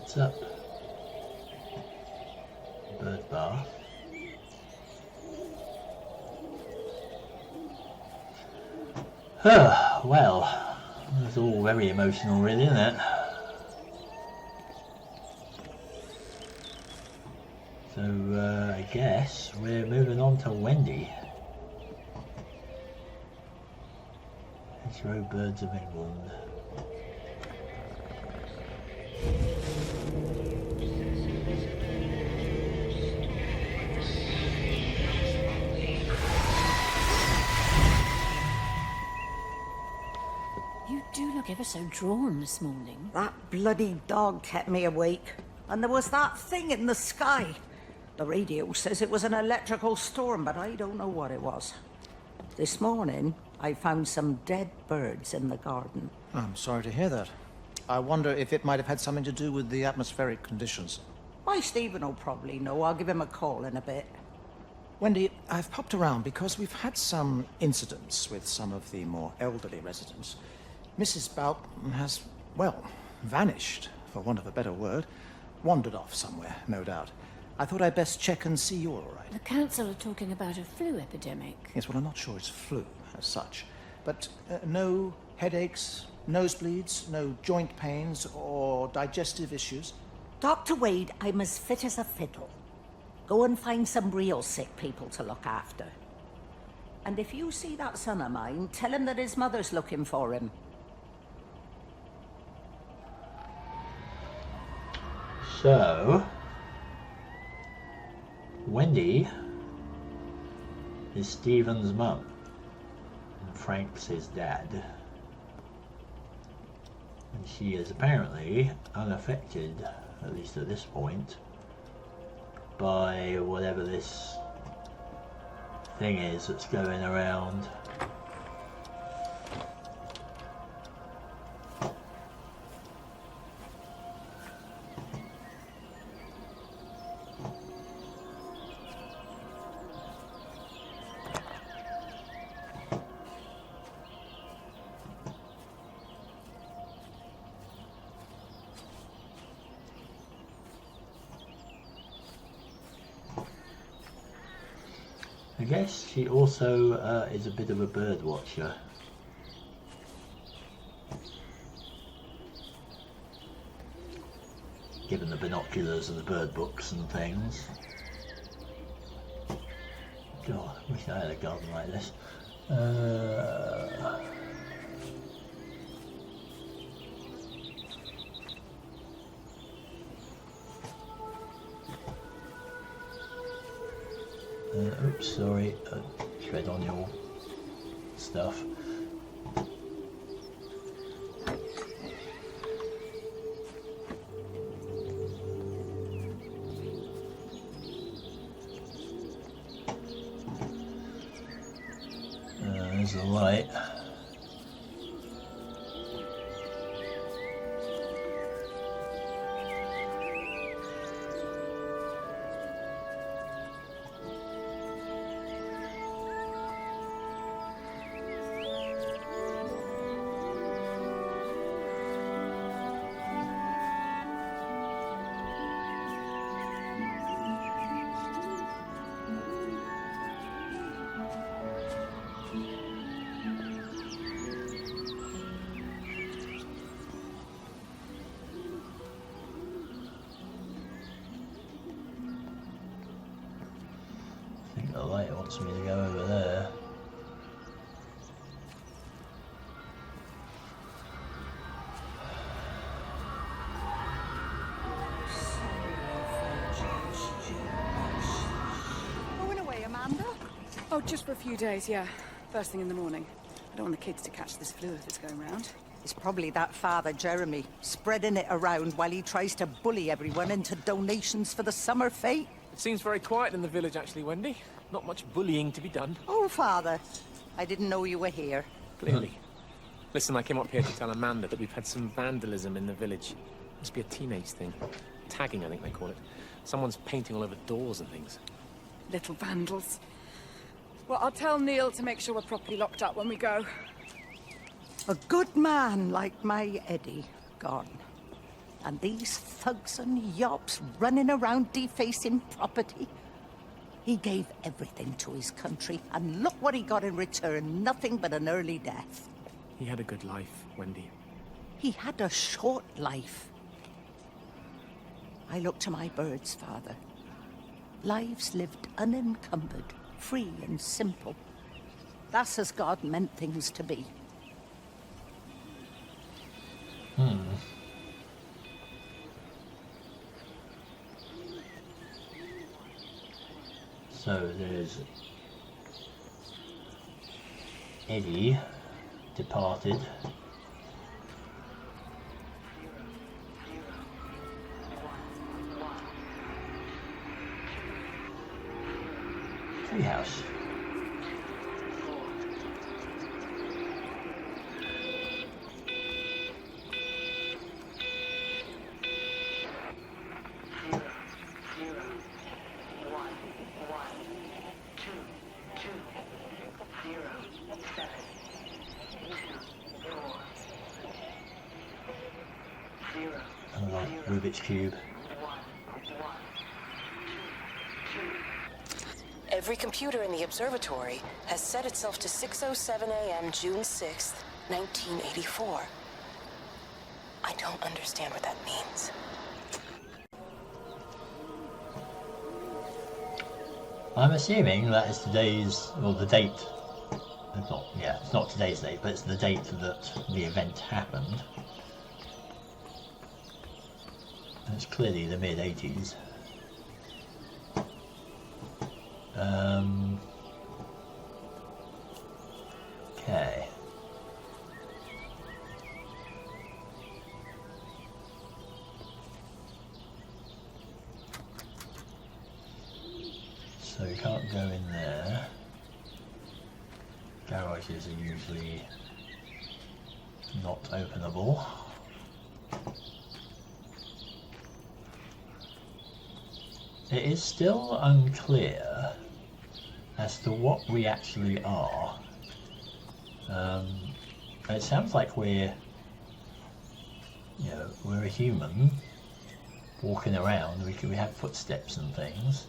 What's up? Bird bath. Well, it's all very emotional, really, isn't it? So, I guess we're moving on to Wendy. Hedgerow Birds of England. You do look ever so drawn this morning. That bloody dog kept me awake. And there was that thing in the sky. The radio says it was an electrical storm, but I don't know what it was. This morning, I found some dead birds in the garden. I'm sorry to hear that. I wonder if it might have had something to do with the atmospheric conditions. My Stephen will probably know. I'll give him a call in a bit. Wendy, I've popped around because we've had some incidents with some of the more elderly residents. Mrs. Bout has, well, vanished, for want of a better word. Wandered off somewhere, no doubt. I thought I'd best check and see you're all right. The council are talking about a flu epidemic. Yes, well, I'm not sure it's flu as such. But no headaches, nosebleeds, no joint pains or digestive issues? Dr. Wade, I'm as fit as a fiddle. Go and find some real sick people to look after. And if you see that son of mine, tell him that his mother's looking for him. So, Wendy is Stephen's mum, and Frank's his dad. And she is apparently unaffected, at least at this point, by whatever this thing is that's going around. I guess she also is a bit of a bird watcher. Given the binoculars and the bird books and things. God, I wish I had a garden like this. Oops, sorry, tread on your stuff. There's the light. I think the light wants me to go over there. Going away, Amanda? Oh, just for a few days, yeah. First thing in the morning. I don't want the kids to catch this flu if it's going round. It's probably that father, Jeremy, spreading it around while he tries to bully everyone into donations for the summer fete. It seems very quiet in the village, actually, Wendy. Not much bullying to be done. Oh, Father, I didn't know you were here. Clearly. Listen, I came up here to tell Amanda that we've had some vandalism in the village. Must be a teenage thing. Tagging, I think they call it. Someone's painting all over doors and things. Little vandals. Well, I'll tell Neil to make sure we're properly locked up when we go. A good man like my Eddie, gone. And these thugs and yops running around defacing property. He gave everything to his country, and look what he got in return. Nothing but an early death. He had a good life, Wendy. He had a short life. I look to my birds, Father. Lives lived unencumbered, free and simple. That's as God meant things to be. So there's Eddie, departed. Treehouse. Rubik's Cube. Every computer in the observatory has set itself to 6:07 a.m. June 6th, 1984. I don't understand what that means. I'm assuming that is today's, or the date. It's not, yeah, it's not today's date, but it's the date that the event happened. It's clearly the mid-80s. Okay. So you can't go in there. Garages are usually not openable. It is still unclear as to what we actually are. It sounds like we're a human walking around. We have footsteps and things.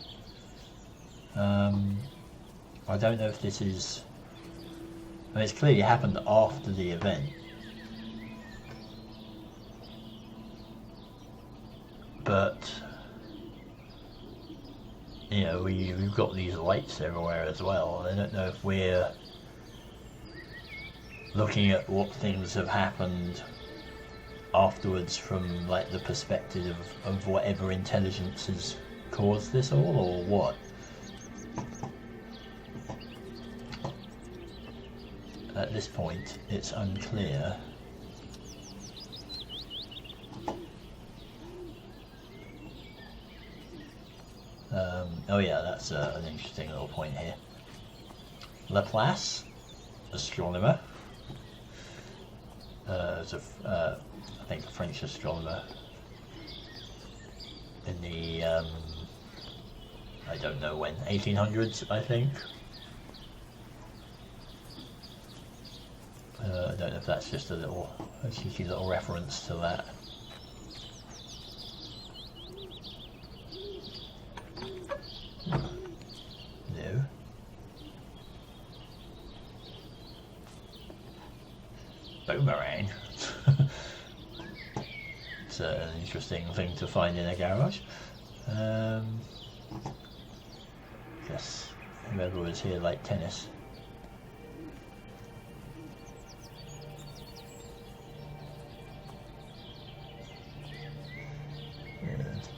I don't know if this is. I mean, it's clearly happened after the event. But we've got these lights everywhere as well. I don't know if we're looking at what things have happened afterwards from like the perspective of whatever intelligence has caused this all, or what. At this point, it's unclear. Oh yeah, that's an interesting little point here. Laplace, astronomer. Is I think a French astronomer in the I don't know when, 1800s, I think. I don't know if that's just a cheeky little reference to that. No. Boomerang. It's an interesting thing to find in a garage. Guess whoever was here liked tennis.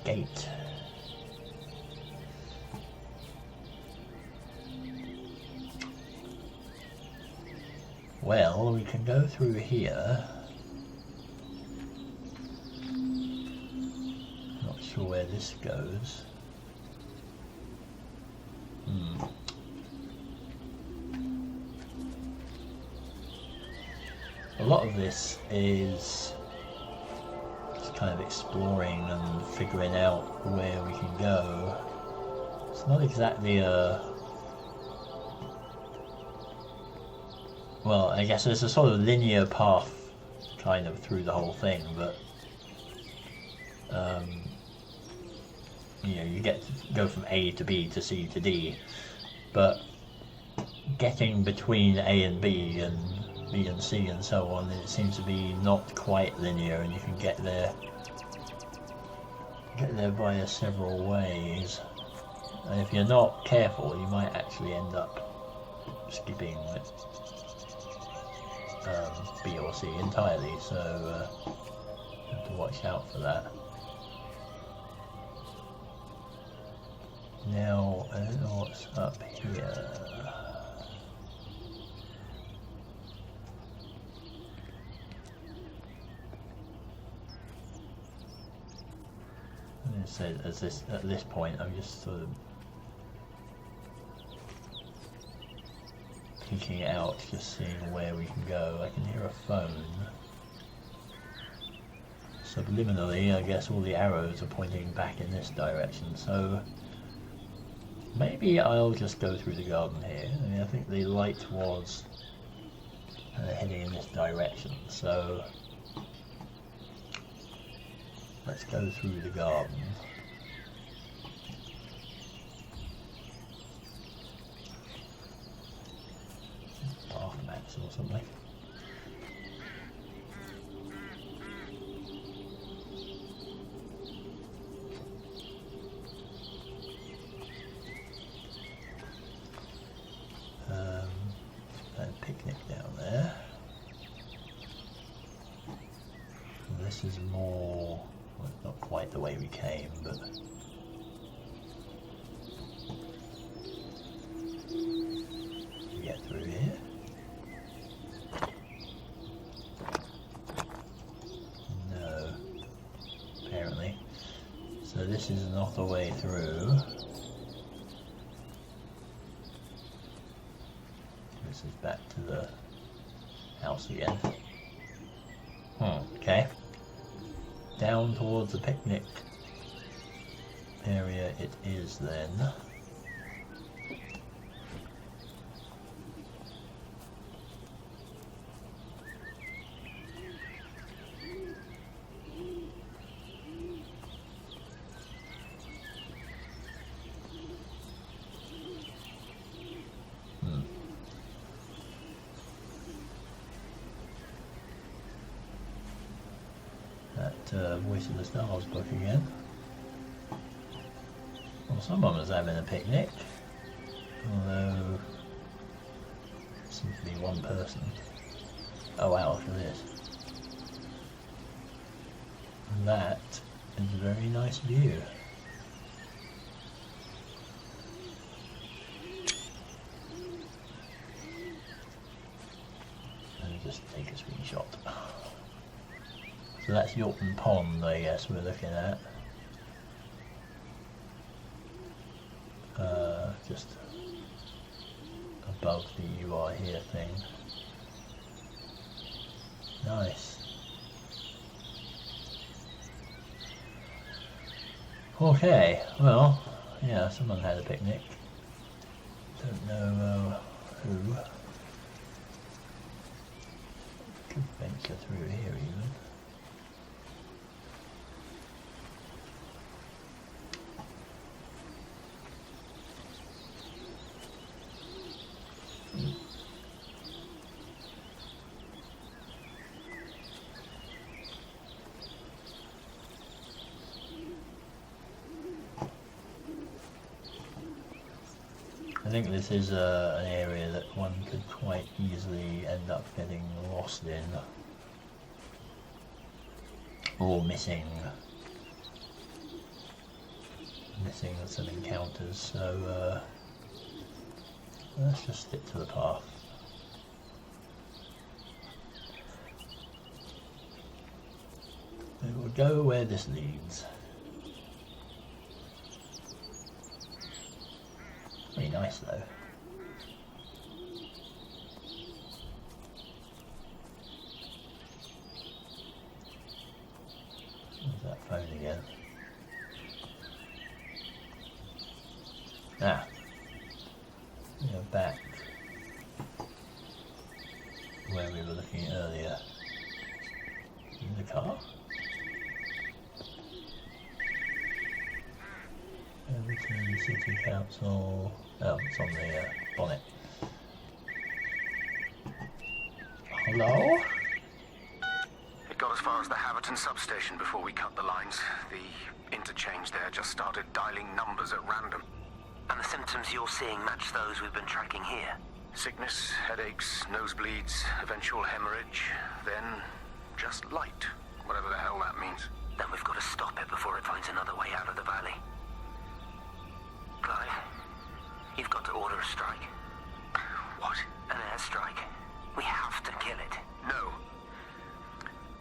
Gate. Well, we can go through here. Not sure where this goes. A lot of this is just kind of exploring and figuring out where we can go. It's not exactly a... Well, I guess there's a sort of linear path kind of through the whole thing, but You know, you get to go from A to B to C to D, but getting between A and B and B and C and so on, it seems to be not quite linear, and you can get there via several ways. And if you're not careful, you might actually end up skipping B or C entirely, so you have to watch out for that. Now, I don't know what's up here. So at this point, I'm just sort of peeking out, just seeing where we can go. I can hear a phone. Subliminally, I guess all the arrows are pointing back in this direction, so maybe I'll just go through the garden here. I mean, I think the light was heading in this direction, so let's go through the garden. Path maps or something. A picnic down there. This is more, well, not quite the way we came, but we get through here. No, apparently. So this is not the way through. This is back to the house again. Okay. Down towards the picnic area it is then. Voice of the Stars book again. Well, someone was having a picnic, although it seems to be one person. Oh wow, look at this. That is a very nice view. Let me just take a screenshot. So that's Yorkton Pond, I guess we're looking at. Just above the "you are here" thing. Nice. Okay, well, yeah, someone had a picnic. Don't know who. Could venture through here even. I think this is an area that one could quite easily end up getting lost in, or missing some encounters, so let's just stick to the path. We will go where this leads. Pretty nice though. Where's that phone again? Ah, we are back where we were looking earlier. In the car? Return City Council. Oh, it's on the bonnet. Hello? It got as far as the Haverton substation before we cut the lines. The interchange there just started dialing numbers at random. And the symptoms you're seeing match those we've been tracking here? Sickness, headaches, nosebleeds, eventual hemorrhage, then just light. Whatever the hell that means. Then we've got to stop it before it finds another way out of the valley. Clive, you've got to order a strike. What? An airstrike. We have to kill it. No.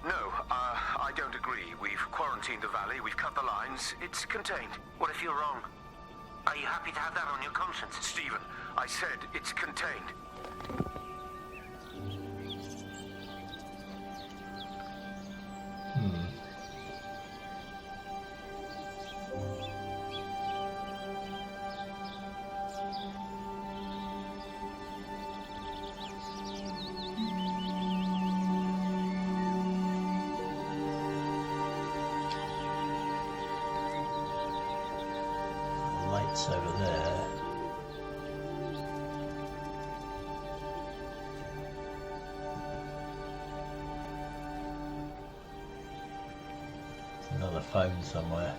No, I don't agree. We've quarantined the valley, we've cut the lines, it's contained. What if you're wrong? Are you happy to have that on your conscience? Stephen, I said it's contained. Lights over there. There's another phone somewhere.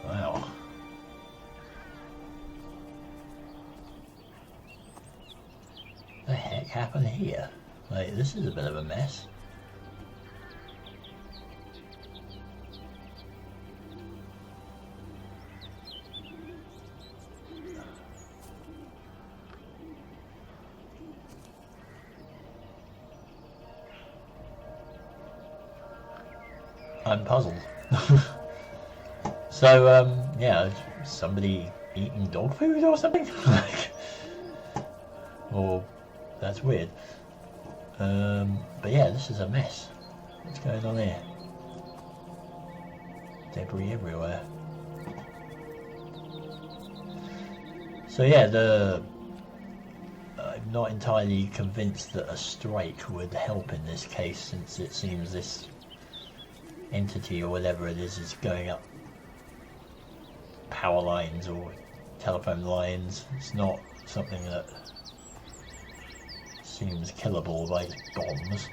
Wow. The heck happened here? Like, this is a bit of a mess. I'm puzzled. So, yeah, somebody eating dog food or something? Or, that's weird. But yeah, this is a mess. What's going on here? Debris everywhere. So yeah, I'm not entirely convinced that a strike would help in this case, since it seems this entity or whatever it is going up power lines or telephone lines. It's not something that seems killable by bombs.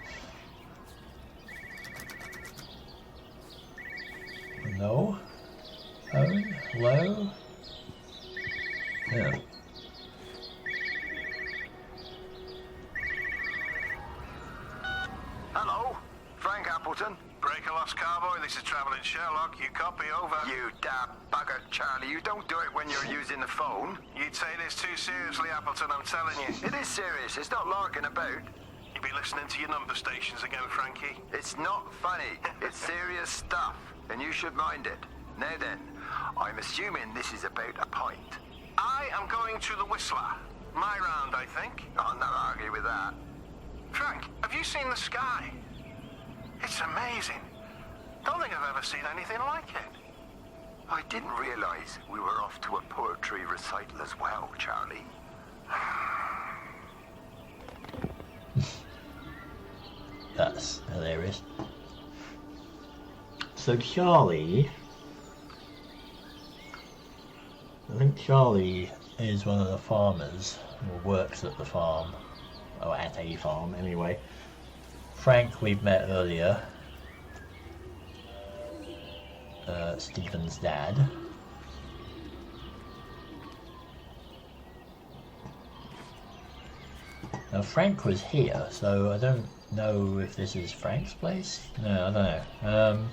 No? Phone? Hello? Yeah. Hello? Frank Appleton? Breaker Lost Cowboy, this is Travelling Sherlock. You copy, over. You dab bugger, Charlie. You don't do it when you're using the phone. You'd say this too seriously, Appleton, I'm telling you. It is serious. It's not larking about. You be listening to your number stations again, Frankie. It's not funny. It's serious stuff, and you should mind it. Now then, I'm assuming this is about a pint. I am going to the Whistler. My round, I think. I'll not argue with that. Frank, have you seen the sky? It's amazing. Don't think I've ever seen anything like it. I didn't realize we were off to a poetry recital as well, Charlie. That's hilarious. So Charlie, I think Charlie is one of the farmers, or works at the farm, or at a farm anyway. Frank we've met earlier, Stephen's dad. Now Frank was here, so I don't know if this is Frank's place. No, I don't know.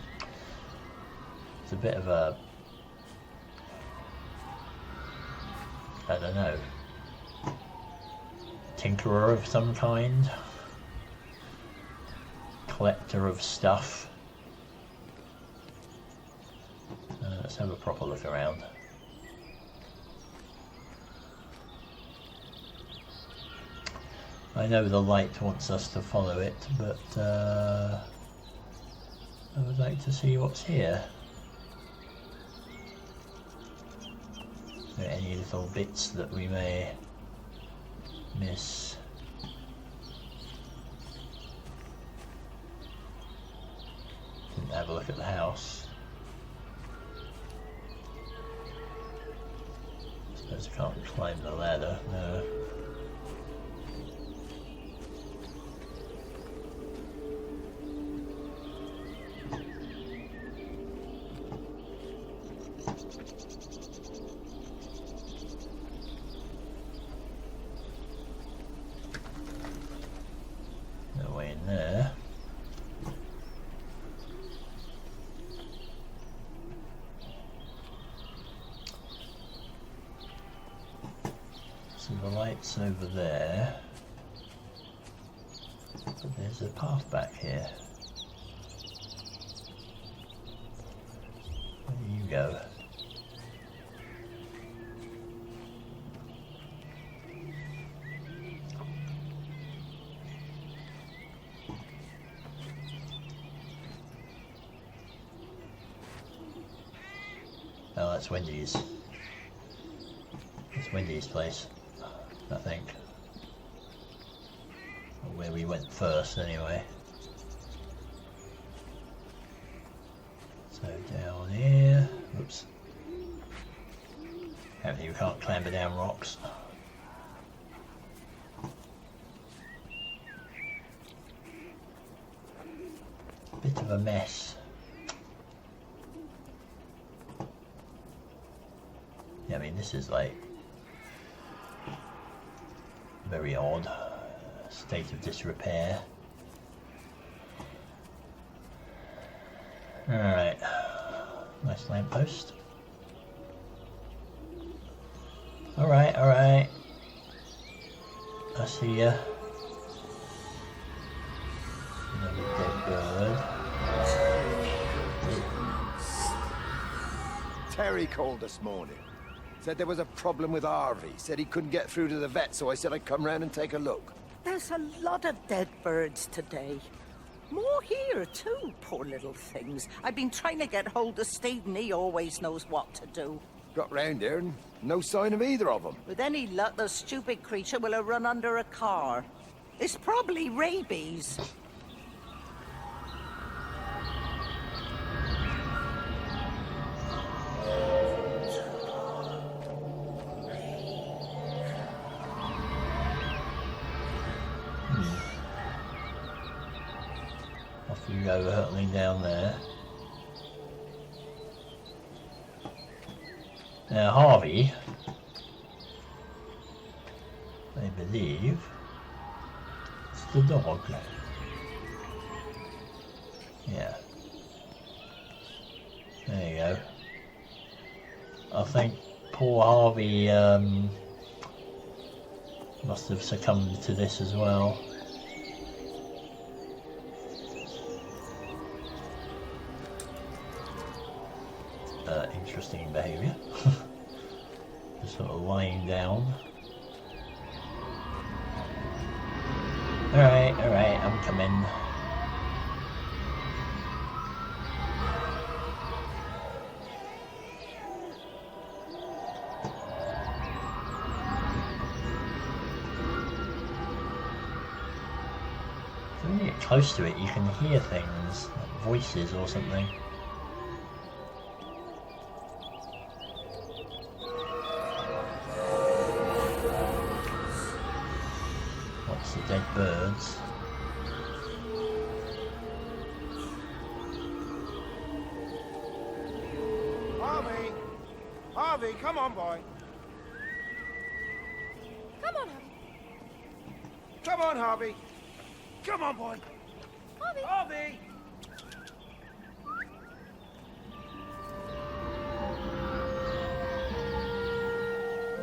It's a bit of a, I don't know, tinkerer of some kind, collector of stuff. Let's have a proper look around. I know the light wants us to follow it, but I would like to see what's here. Are there any little bits that we may miss? have a look at the house. I suppose I can't climb the ladder, no. No way in there. So the light's over there, but there's a path back here. Where do you go? Oh, that's Wendy's. It's Wendy's place, I think. Or where we went first, anyway. So down here. Oops. Apparently you can't clamber down rocks. Bit of a mess. Yeah, I mean, this is like very odd state of disrepair. Alright, nice lamppost. Alright, alright. I see ya. Another dead bird. Terry called this morning. Said there was a problem with Harvey. Said he couldn't get through to the vet, so I said I'd come round and take a look. There's a lot of dead birds today. More here, too, poor little things. I've been trying to get hold of Steve, and he always knows what to do. Got round here and no sign of either of them. With any luck, the stupid creature will have run under a car. It's probably rabies. Off you go, hurtling down there. Now Harvey, I believe, it's the dog. Yeah. There you go. I think poor Harvey must have succumbed to this as well. Interesting behaviour. Just sort of lying down. Alright, I'm coming. So when you get close to it, you can hear things, like voices or something. What's the dead birds? Harvey! Harvey, come on, boy. Come on, Harvey. Come on, Harvey. Come on, boy. Harvey. Harvey!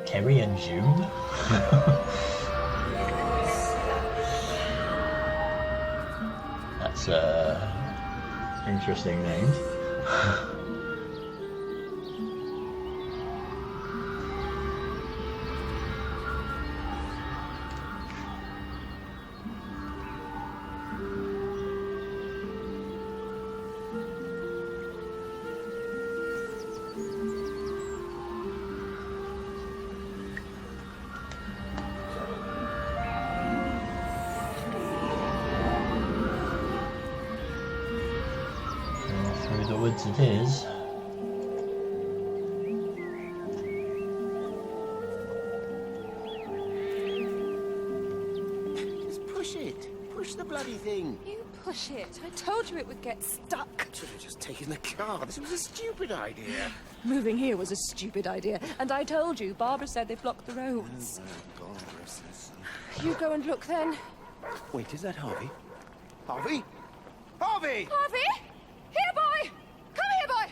Kerry and June? That's interesting names. the woods it is. Just push it. Push the bloody thing. You push it. I told you it would get stuck. Should have just taken the car. This was a stupid idea. Moving here was a stupid idea. And I told you, Barbara said they blocked the roads. Oh, God, rest his soul. You go and look then. Wait, is that Harvey? Harvey? Harvey! Harvey! Here, boy! Come here, boy!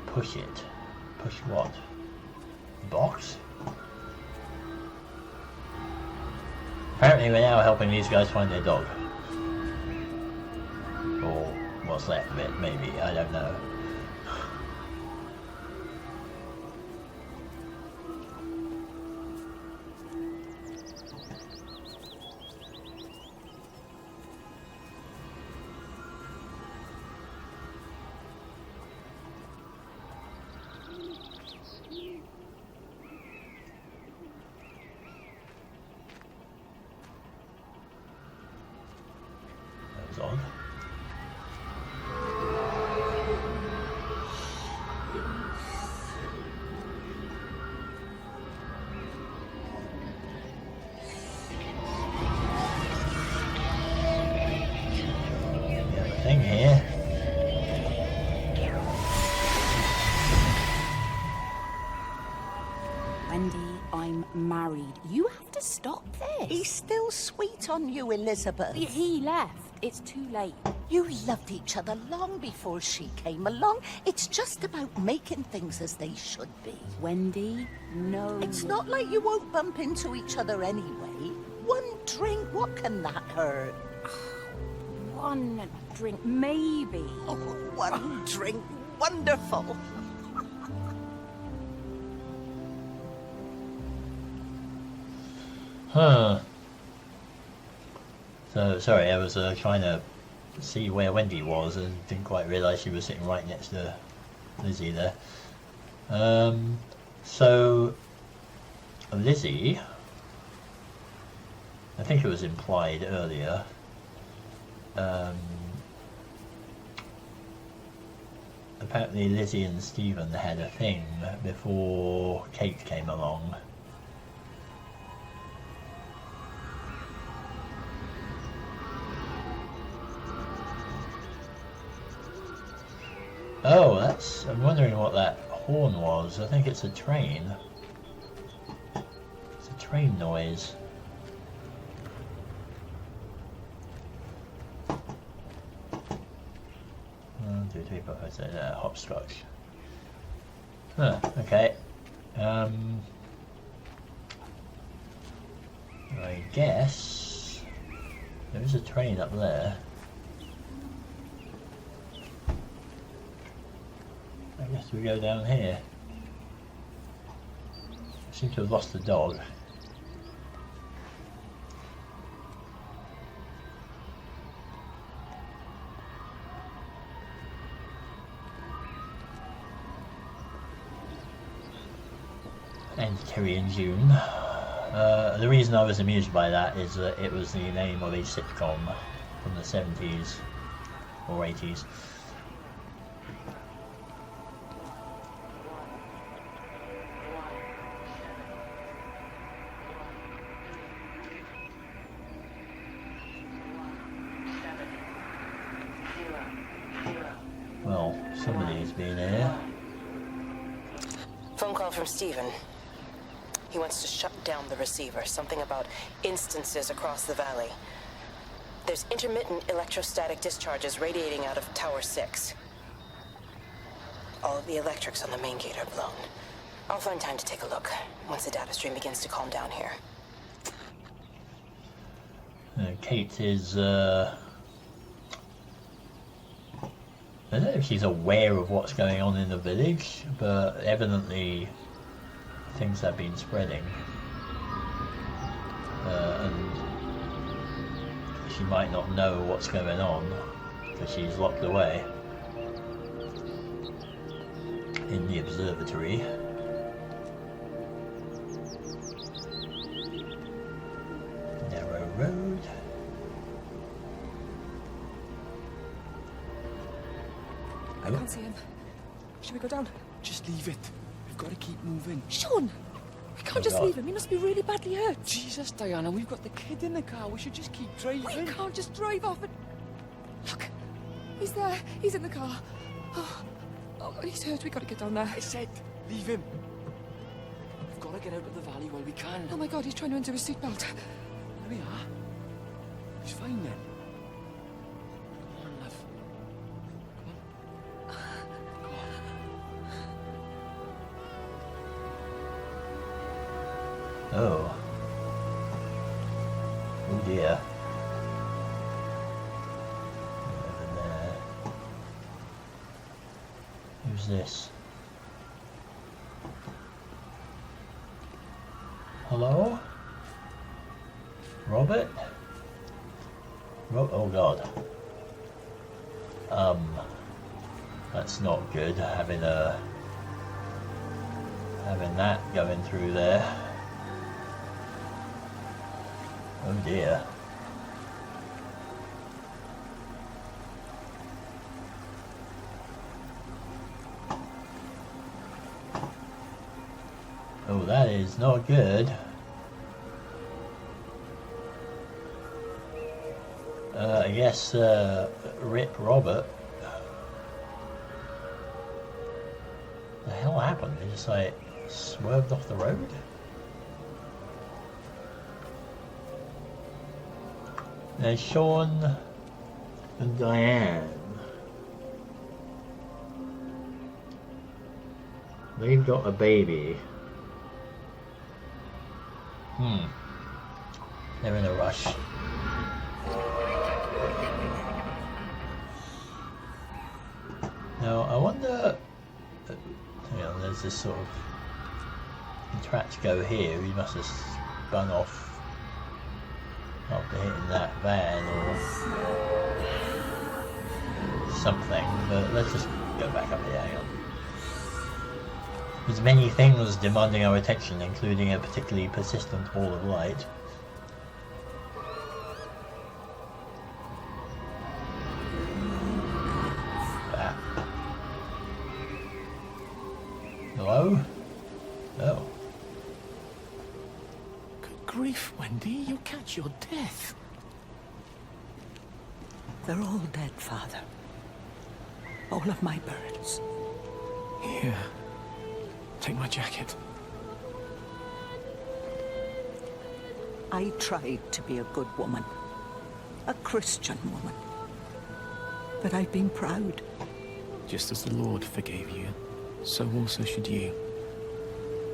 Push it. Push what? Box? Apparently we're now helping these guys find their dog. Or what's left of it, maybe. I don't know. On. We have a thing here. Wendy, I'm married. You have to stop this. He's still sweet on you, Elizabeth. He left. It's too late. You loved each other long before she came along. It's just about making things as they should be. Wendy, no. It's not like you won't bump into each other anyway. One drink, what can that hurt? One drink, maybe. Oh, one drink, wonderful. Huh. So, sorry, I was trying to see where Wendy was and didn't quite realise she was sitting right next to Lizzie there. So, Lizzie, I think it was implied earlier, apparently Lizzie and Stephen had a thing before Kate came along. Oh, I'm wondering what that horn was. I think it's a train. It's a train noise. 1, 2, 3, 4, 5, 6, hopscotch. Huh, okay. I guess there is a train up there. I guess we go down here. I seem to have lost the dog. And Terry and June. The reason I was amused by that is that it was the name of a sitcom from the 70s or 80s. Well, somebody's been here. Phone call from Stephen. He wants to shut down the receiver. Something about instances across the valley. There's intermittent electrostatic discharges radiating out of Tower 6. All of the electrics on the main gate are blown. I'll find time to take a look once the data stream begins to calm down here. Kate is, I don't know if she's aware of what's going on in the village, but evidently things have been spreading. And she might not know what's going on because she's locked away in the observatory. Narrow road. I can't see him. Should we go down? Just leave it. We've got to keep moving. Sean! We can't just leave him. He must be really badly hurt. Jesus, Diana, we've got the kid in the car. We should just keep driving. We can't just drive off and... Look, he's there. He's in the car. Oh, he's hurt. We got to get down there. I said, leave him. We've got to get out of the valley while we can. Oh my God, he's trying to undo his seatbelt. There we are. He's fine then. Come on, love. Come on. Oh. Oh dear. Over there. Who's this? Hello? Robert? Oh god. That's not good, having that going through there. Oh dear. Oh, that is not good. I guess, Rip Robert. The hell happened? He just like swerved off the road? There's Sean and Diane. They've got a baby. They're in a rush. Now, I wonder, there's this sort of, the tracks go here, he must have spun off after hitting that van or something, but let's just go back up here, hang on. There's many things demanding our attention, including a particularly persistent ball of light. Hello? Oh. Good grief, Wendy, you'll catch your death. They're all dead, Father. All of my birds. Here. Take my jacket. I tried to be a good woman. A Christian woman. But I've been proud. Just as the Lord forgave you, so also should you.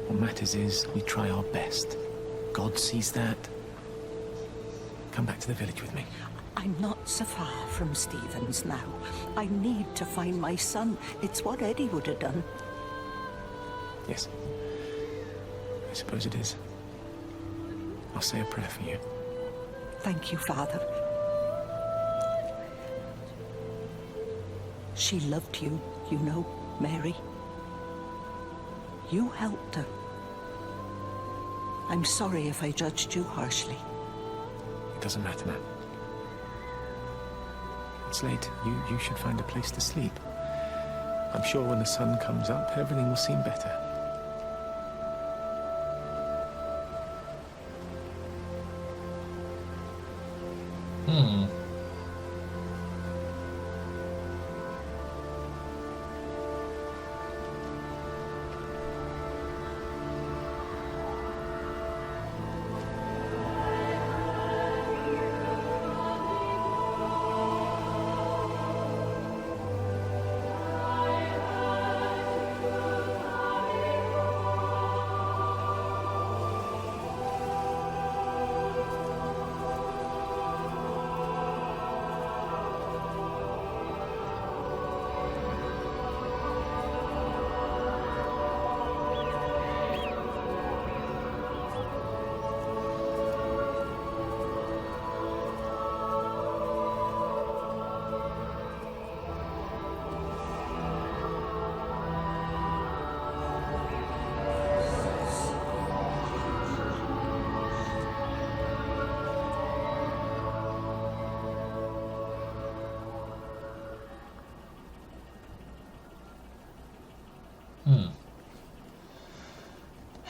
What matters is we try our best. God sees that. Come back to the village with me. I'm not so far from Stevens now. I need to find my son. It's what Eddie would have done. Yes. I suppose it is. I'll say a prayer for you. Thank you, Father. She loved you, you know, Mary. You helped her. I'm sorry if I judged you harshly. It doesn't matter now. It's late. You should find a place to sleep. I'm sure when the sun comes up, everything will seem better.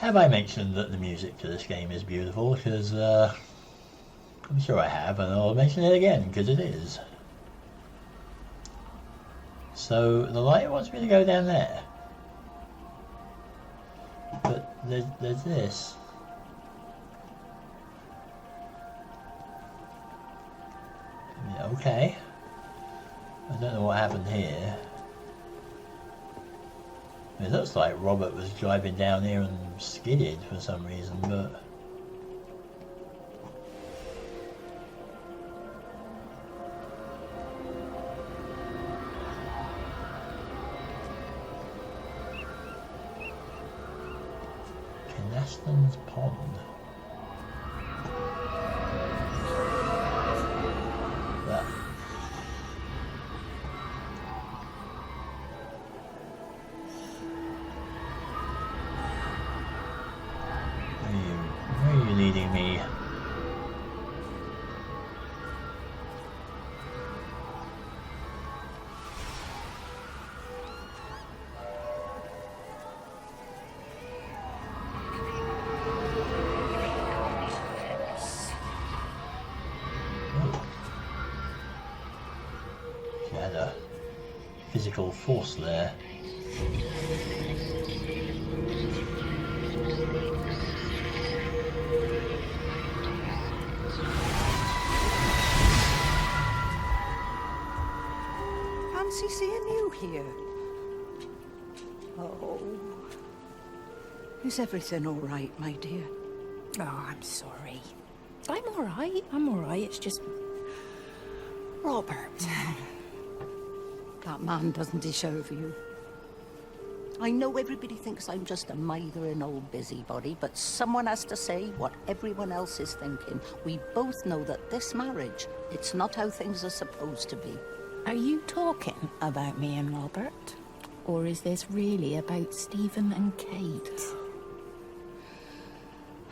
Have I mentioned that the music to this game is beautiful? Because I'm sure I have, and I'll mention it again, because it is. So the light wants me to go down there. But there's this. Yeah, okay. I don't know what happened here. It looks like Robert was driving down here and skidded for some reason, but... Canaston's Pond. That. Where are you leading me? She had a physical force there. Fancy seeing you here. Oh. Is everything all right, my dear? Oh, I'm sorry. I'm all right. I'm all right. It's just... Robert. That man doesn't deserve you. I know everybody thinks I'm just a mithering old busybody, but someone has to say what everyone else is thinking. We both know that this marriage, it's not how things are supposed to be. Are you talking about me and Robert? Or is this really about Stephen and Kate?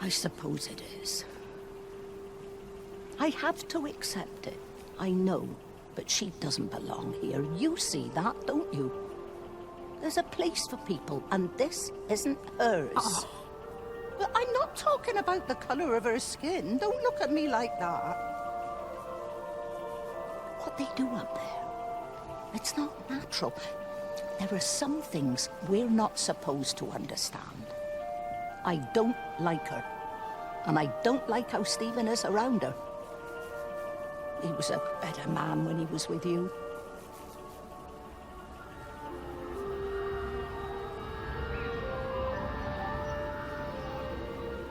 I suppose it is. I have to accept it. I know, but she doesn't belong here. You see that, don't you? There's a place for people, and this isn't hers. Oh. But I'm not talking about the colour of her skin. Don't look at me like that. What they do up there, it's not natural. There are some things we're not supposed to understand. I don't like her, and I don't like how Stephen is around her. He was a better man when he was with you.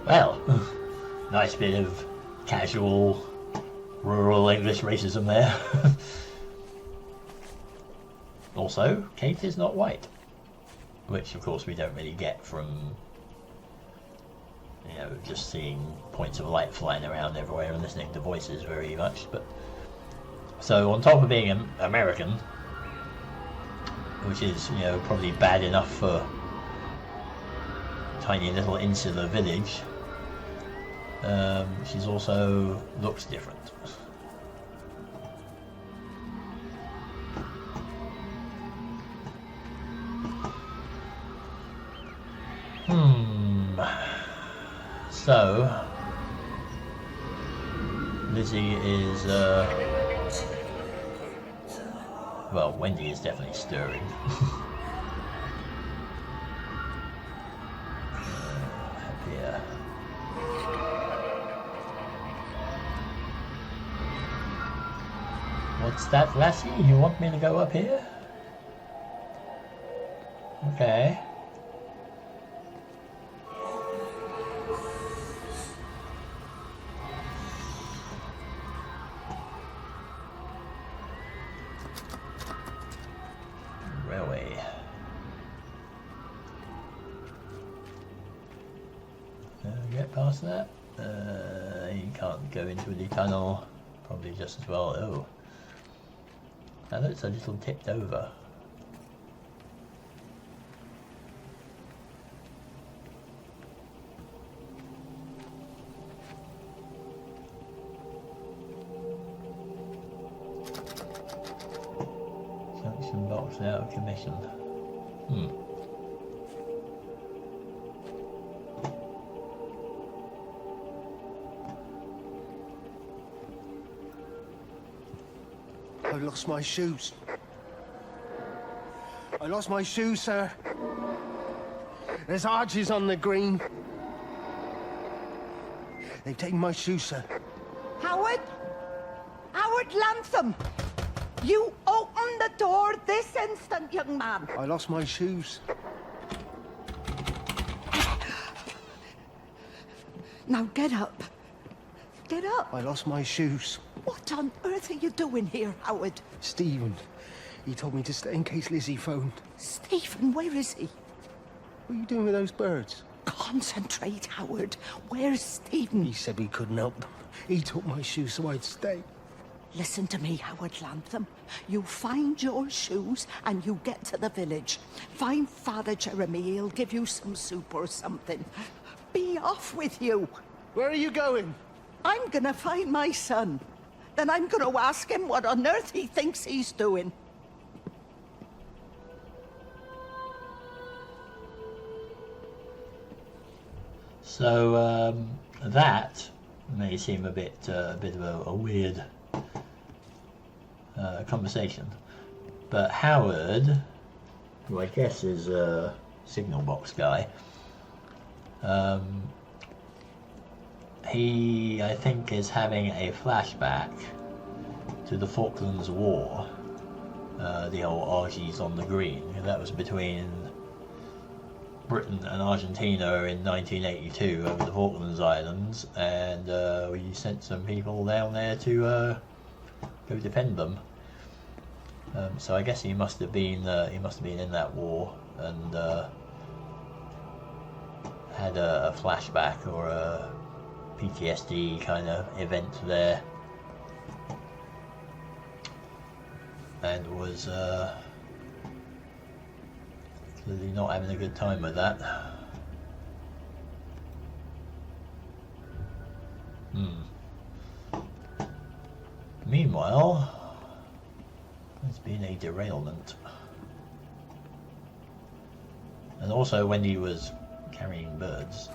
Well, nice bit of casual rural English racism there. Also, Kate is not white, which of course we don't really get from, you know, just seeing points of light flying around everywhere and listening to voices very much. But so on top of being American, which is, you know, probably bad enough for a tiny little insular village, she's also looks different. So Lizzie is well, Wendy is definitely stirring. Here. What's that, lassie? You want me to go up here? Okay. Railway. Get past that. You can't go into the tunnel. Probably just as well. Oh. That looks a little tipped over. Junction box out of commission. I lost my shoes. I lost my shoes, sir. There's arches on the green. They've taken my shoes, sir. Howard? Howard Lantham! You open the door this instant, young man. I lost my shoes. Now get up. Get up. I lost my shoes. What on earth are you doing here, Howard? Stephen, he told me to stay in case Lizzie phoned. Stephen, where is he? What are you doing with those birds? Concentrate, Howard. Where's Stephen? He said we couldn't help them. He took my shoes so I'd stay. Listen to me, Howard Lantham. You find your shoes and you get to the village. Find Father Jeremy. He'll give you some soup or something. Be off with you. Where are you going? I'm gonna find my son. Then I'm gonna ask him what on earth he thinks he's doing. So that may seem a bit of a weird conversation, but Howard, who I guess is a signal box guy, he I think is having a flashback to the Falklands War, the old Argies on the Green. That was between Britain and Argentina in 1982 over the Falklands Islands, and we sent some people down there to go defend them. So I guess he must have been in that war and had a flashback or a PTSD kind of event there, and was clearly not having a good time with that. Meanwhile, there's been a derailment, and also Wendy was carrying birds.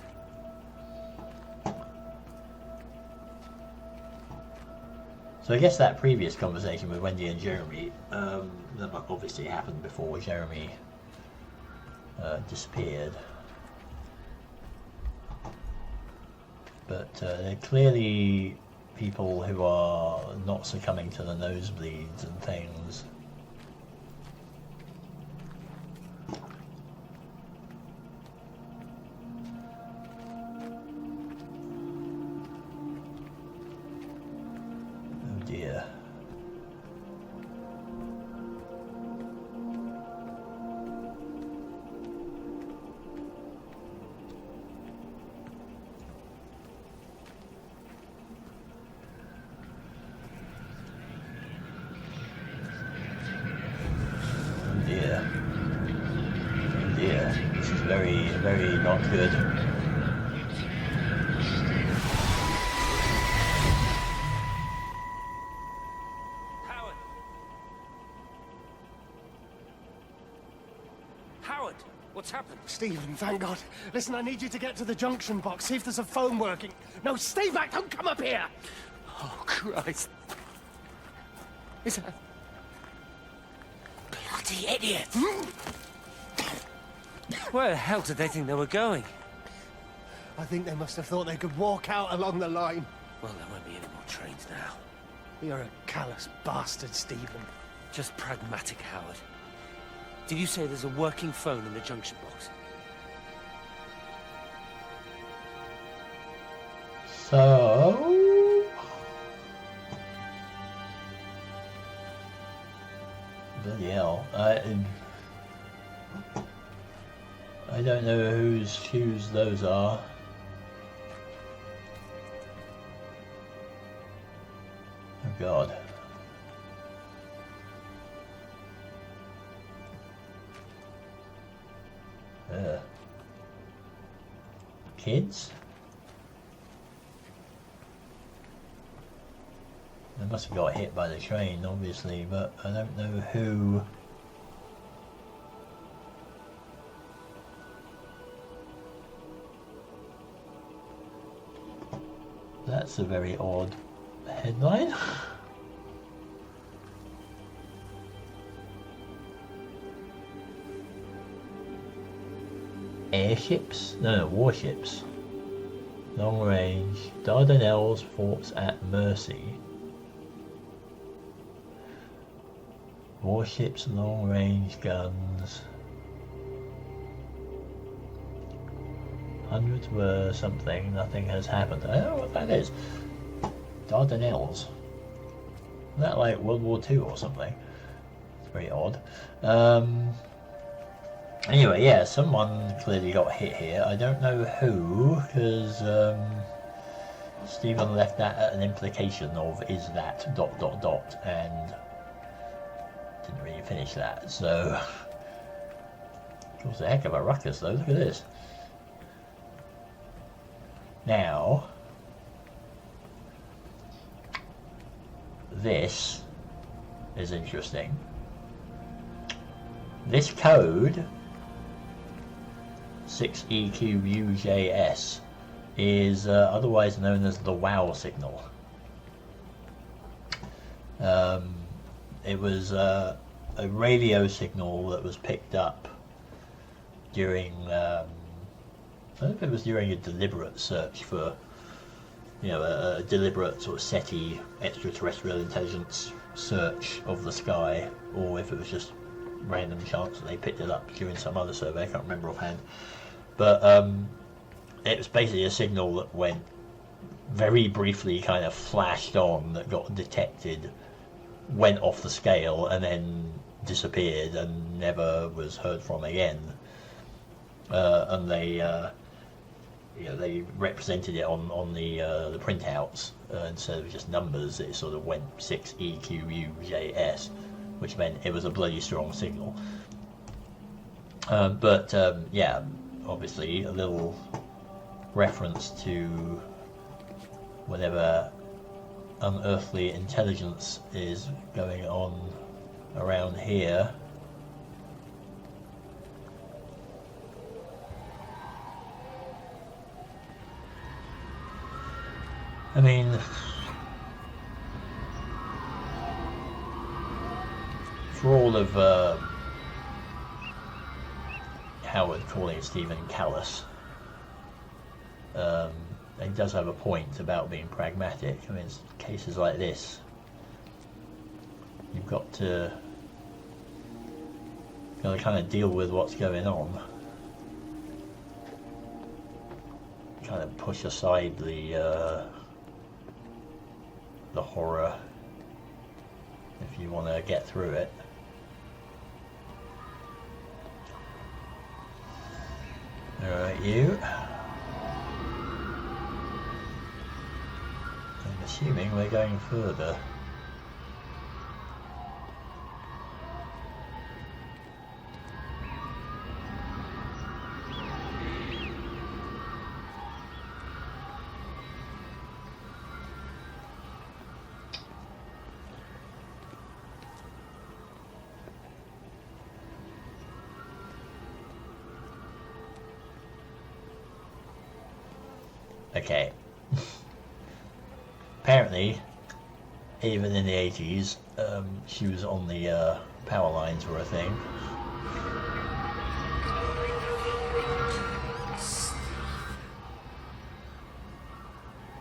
So I guess that previous conversation with Wendy and Jeremy, that obviously happened before Jeremy disappeared. But they're clearly people who are not succumbing to the nosebleeds and things. Oh dear. This is very, very not good. Howard! Howard! What's happened? Stephen, thank God. Listen, I need you to get to the junction box, see if there's a phone working. No, stay back, don't come up here! Oh, Christ. Is that... Bloody idiot! Where the hell did they think they were going? I think they must have thought they could walk out along the line. Well, there won't be any more trains now. You're a callous bastard, Stephen. Just pragmatic, Howard. Did you say there's a working phone in the junction box? So... bloody hell. I don't know whose shoes those are. Oh God. Kids? They must have got hit by the train, obviously, but I don't know who. That's a very odd headline. airships? No, warships. Long range. Dardanelles forts at Mercy. Warships, long range guns. Hundreds were something, nothing has happened. I don't know what that is. Dardanelles. Is that like World War II or something? It's very odd. Anyway, yeah, someone clearly got hit here. I don't know who, because Stephen left that at an implication of is that ... and didn't really finish that. So, it was a heck of a ruckus though. Look at this. Now, this is interesting. This code 6EQUJS is otherwise known as the WOW signal. It was a radio signal that was picked up during I don't know if it was during a deliberate search for, you know, a deliberate sort of SETI extraterrestrial intelligence search of the sky, or if it was just random chance that they picked it up during some other survey. I can't remember offhand. But it was basically a signal that went very briefly, kind of flashed on, that got detected, went off the scale, and then disappeared and never was heard from again. And they you know, they represented it on the printouts instead of just numbers. It sort of went 6EQUJS, which meant it was a bloody strong signal. But yeah, obviously a little reference to whatever unearthly intelligence is going on around here. I mean, for all of Howard calling Stephen callous, he does have a point about being pragmatic. I mean, it's cases like this, you've got to kind of deal with what's going on. Kind of push aside the horror if you want to get through it. Alright, you. I'm assuming we're going further. Okay. Apparently, even in the 80s, she was on the power lines were a thing.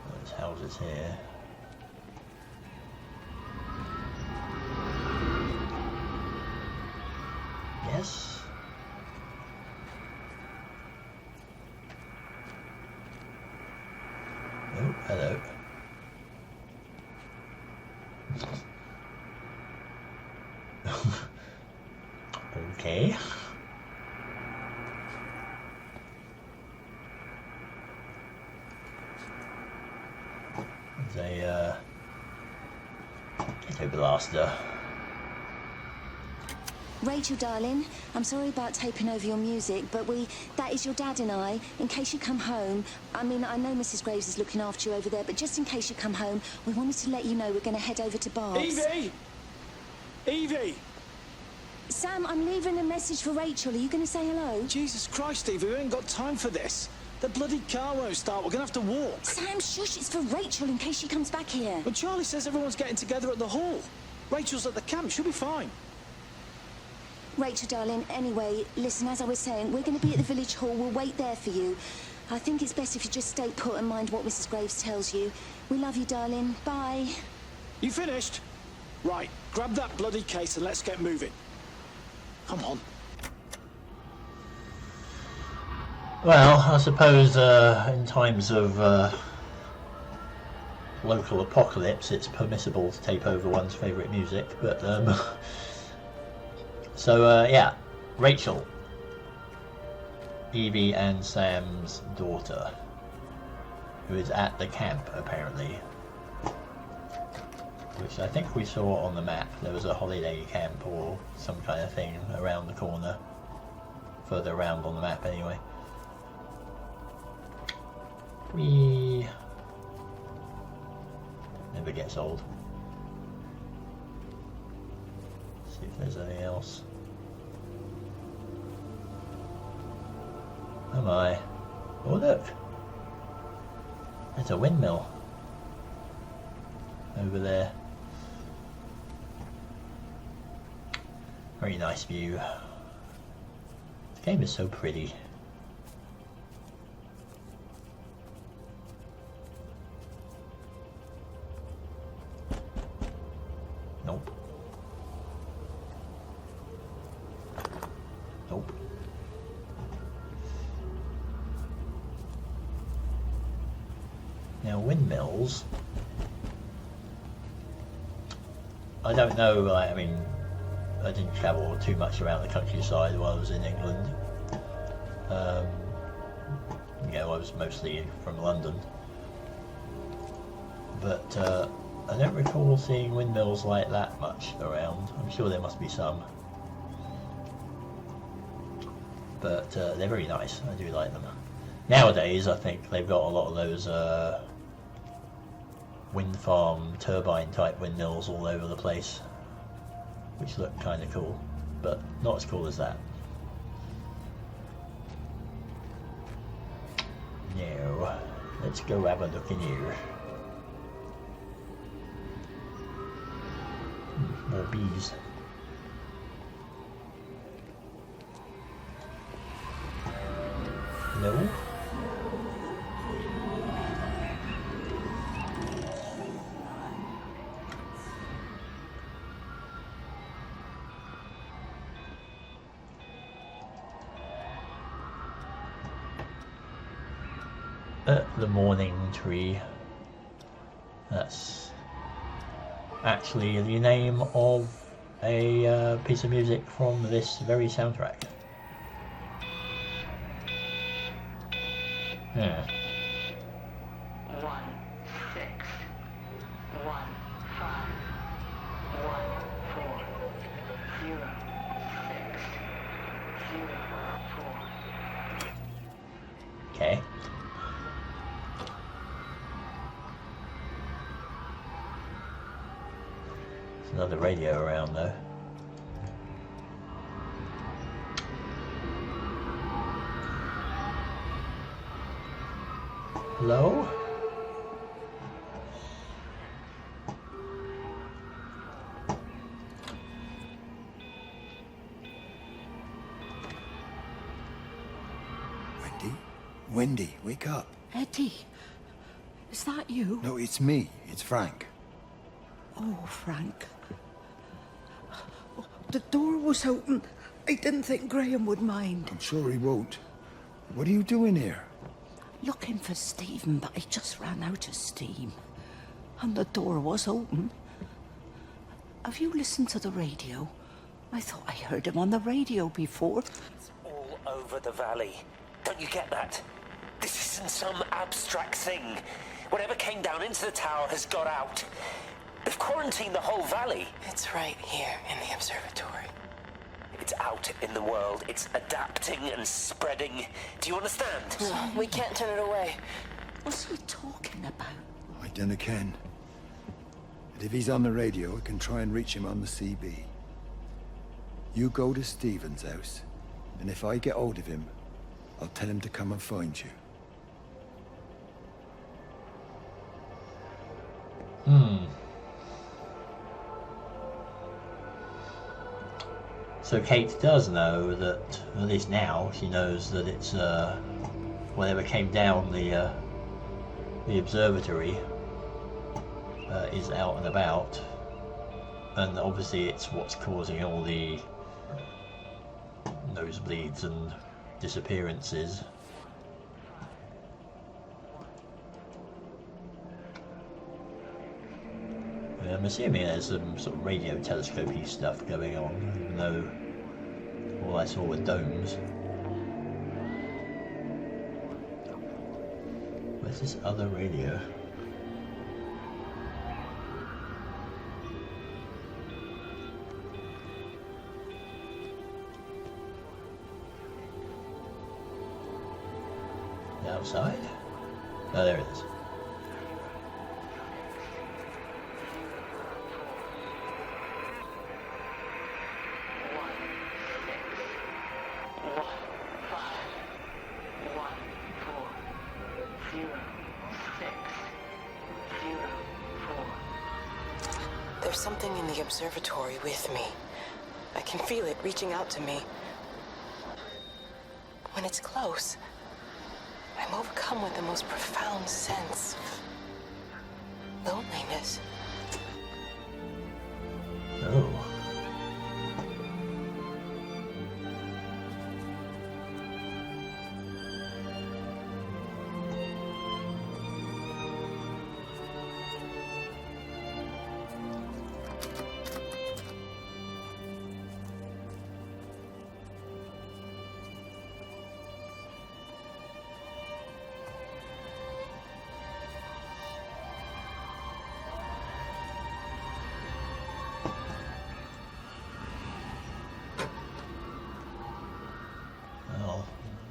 There's houses here. Yes. Oh, hello. Okay. There's a ghetto blaster. Rachel, darling, I'm sorry about taping over your music, but that is your dad and I. In case you come home, I mean, I know Mrs. Graves is looking after you over there, but just in case you come home, we wanted to let you know we're going to head over to Barb's. Evie! Evie! Sam, I'm leaving a message for Rachel. Are you going to say hello? Jesus Christ, Evie, we ain't got time for this. The bloody car won't start. We're going to have to walk. Sam, shush, it's for Rachel in case she comes back here. But Charlie says everyone's getting together at the hall. Rachel's at the camp. She'll be fine. Rachel, darling, anyway, listen, as I was saying, we're going to be at the village hall. We'll wait there for you. I think it's best if you just stay put and mind what Mrs. Graves tells you. We love you, darling. Bye. You finished? Right, grab that bloody case and let's get moving. Come on. Well, I suppose in times of local apocalypse, it's permissible to tape over one's favourite music, but so yeah, Rachel, Evie and Sam's daughter, who is at the camp apparently, which I think we saw on the map. There was a holiday camp or some kind of thing around the corner, further around on the map anyway. We never gets old. See if there's anything else. Oh my. Oh look! There's a windmill over there. Very nice view. The game is so pretty. Nope. Nope. Now windmills, I don't know, I mean, I didn't travel too much around the countryside while I was in England. You know, I was mostly from London. But I don't recall seeing windmills like that much around. I'm sure there must be some. But they're very nice, I do like them. Nowadays I think they've got a lot of those wind farm turbine type windmills all over the place, which look kind of cool, but not as cool as that. Now, let's go have a look in here. More bees. No? The Morning Tree. That's actually the name of a piece of music from this very soundtrack. Yeah. 1 6 1 5 1 4 0 6 0 4. Okay. There's another radio around though. Hello? Wendy, wake up. Eddie, is that you? No, it's me. It's Frank. Oh, Frank. Oh, the door was open. I didn't think Graham would mind. I'm sure he won't. What are you doing here? Looking for Stephen, but I just ran out of steam. And the door was open. Have you listened to the radio? I thought I heard him on the radio before. It's all over the valley. Don't you get that? This isn't some abstract thing. Whatever came down into the tower has got out. They've quarantined the whole valley. It's right here in the observatory. It's out in the world. It's adapting and spreading. Do you understand? No, we can't turn it away. What's he talking about? I dunno ken. But if he's on the radio, I can try and reach him on the CB. You go to Stephen's house, and if I get hold of him, I'll tell him to come and find you. So Kate does know that, at least now, she knows that it's whatever came down the observatory is out and about, and obviously it's what's causing all the nosebleeds and disappearances. I'm assuming there's some sort of radio telescopy stuff going on, even though all I saw were domes. Where's this other radio? Outside? Oh, there it is. There's something in the observatory with me. I can feel it reaching out to me. When it's close, I'm overcome with the most profound sense of loneliness. Oh.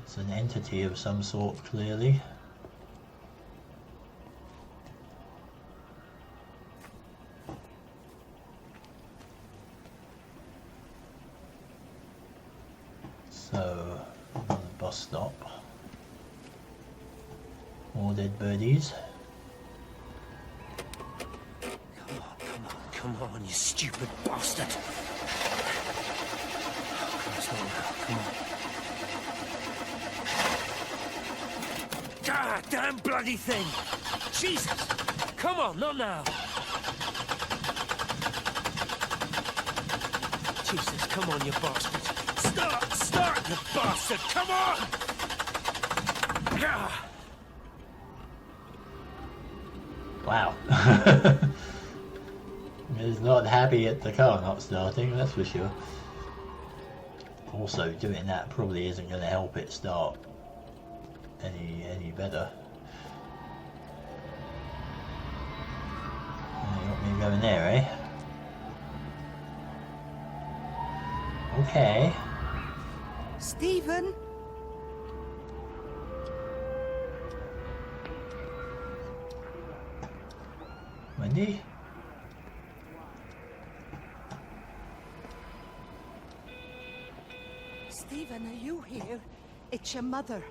It's an entity of some sort, clearly. So, on the bus stop. More dead birdies. Come on, you stupid bastard. Come on. God damn bloody thing! Jesus! Come on, not now! Jesus, come on, you bastard! Start, you bastard! Come on! Ah. Wow. He's not happy at the car not starting, that's for sure. Also, doing that probably isn't going to help it start any better. You want me to go in there, eh? Okay. Stephen? Wendy? Stephen, are you here? It's your mother.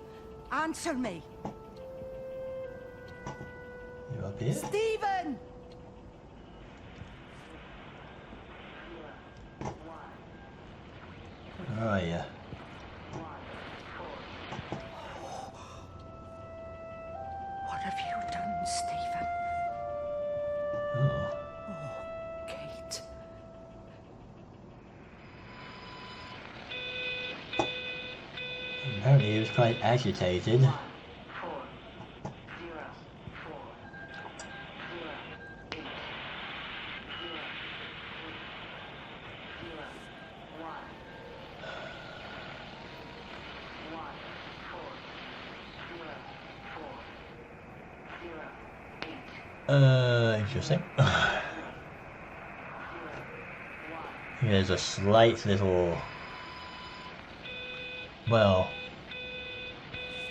Answer me. You up here? Stephen! Where are you? What have you done, Stephen? Oh. Oh, Kate. Apparently he was quite agitated. Interesting. There's a slight little... Well,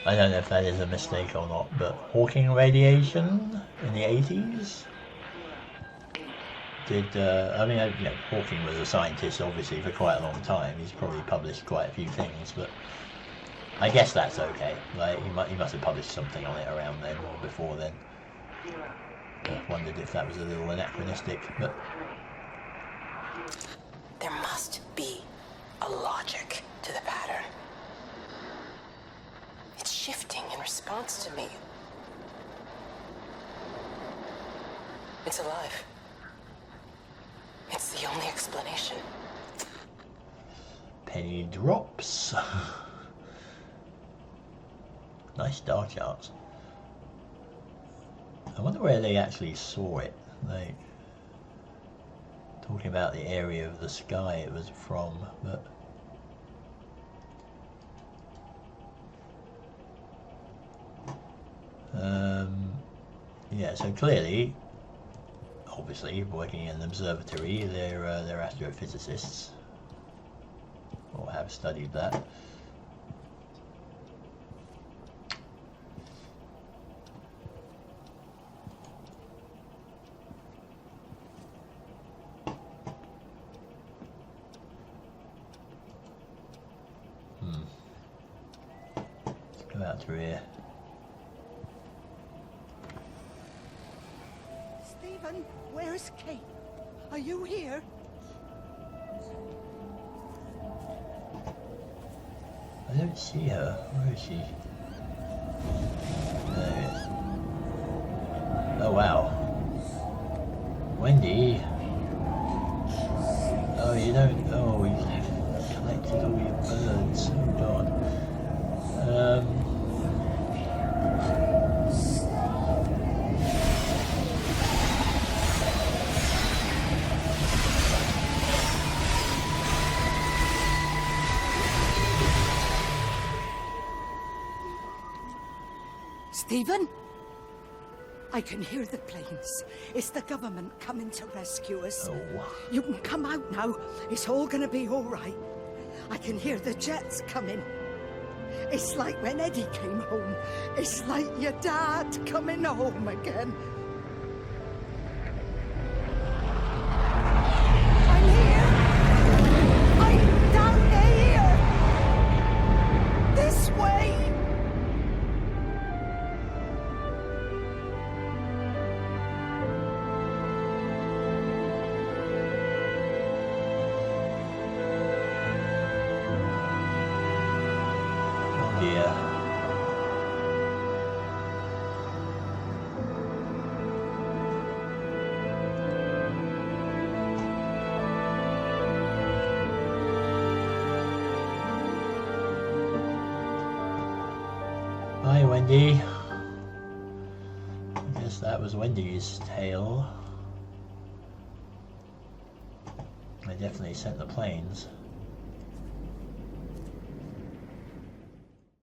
I don't know if that is a mistake or not, but Hawking radiation in the 80s? I mean, Hawking was a scientist, obviously, for quite a long time. He's probably published quite a few things, but I guess that's okay. Like, he must have published something on it around then, or before then. I wondered if that was a little anachronistic, but... There must be a a logic to the pattern. It's shifting in response to me. It's alive. It's the only explanation. Penny drops. Nice star charts. I wonder where they actually saw it. Like, talking about the area of the sky it was from, but yeah, so clearly, obviously, working in an observatory, they're astrophysicists, or have studied that. Let's go out through here. Stephen, where's Kate? Are you here? I don't see her. Where is she? There it is. Oh wow. Wendy. Oh, you don't. Oh, you have collected all your birds. Oh god. Stephen? I can hear the planes. It's the government coming to rescue us. Oh. You can come out now. It's all gonna be all right. I can hear the jets coming. It's like when Eddie came home. It's like your dad coming home again. I'm here. I'm down here. This way. Yeah. Hi, Wendy. I guess that was Wendy's tale. I definitely sent the planes.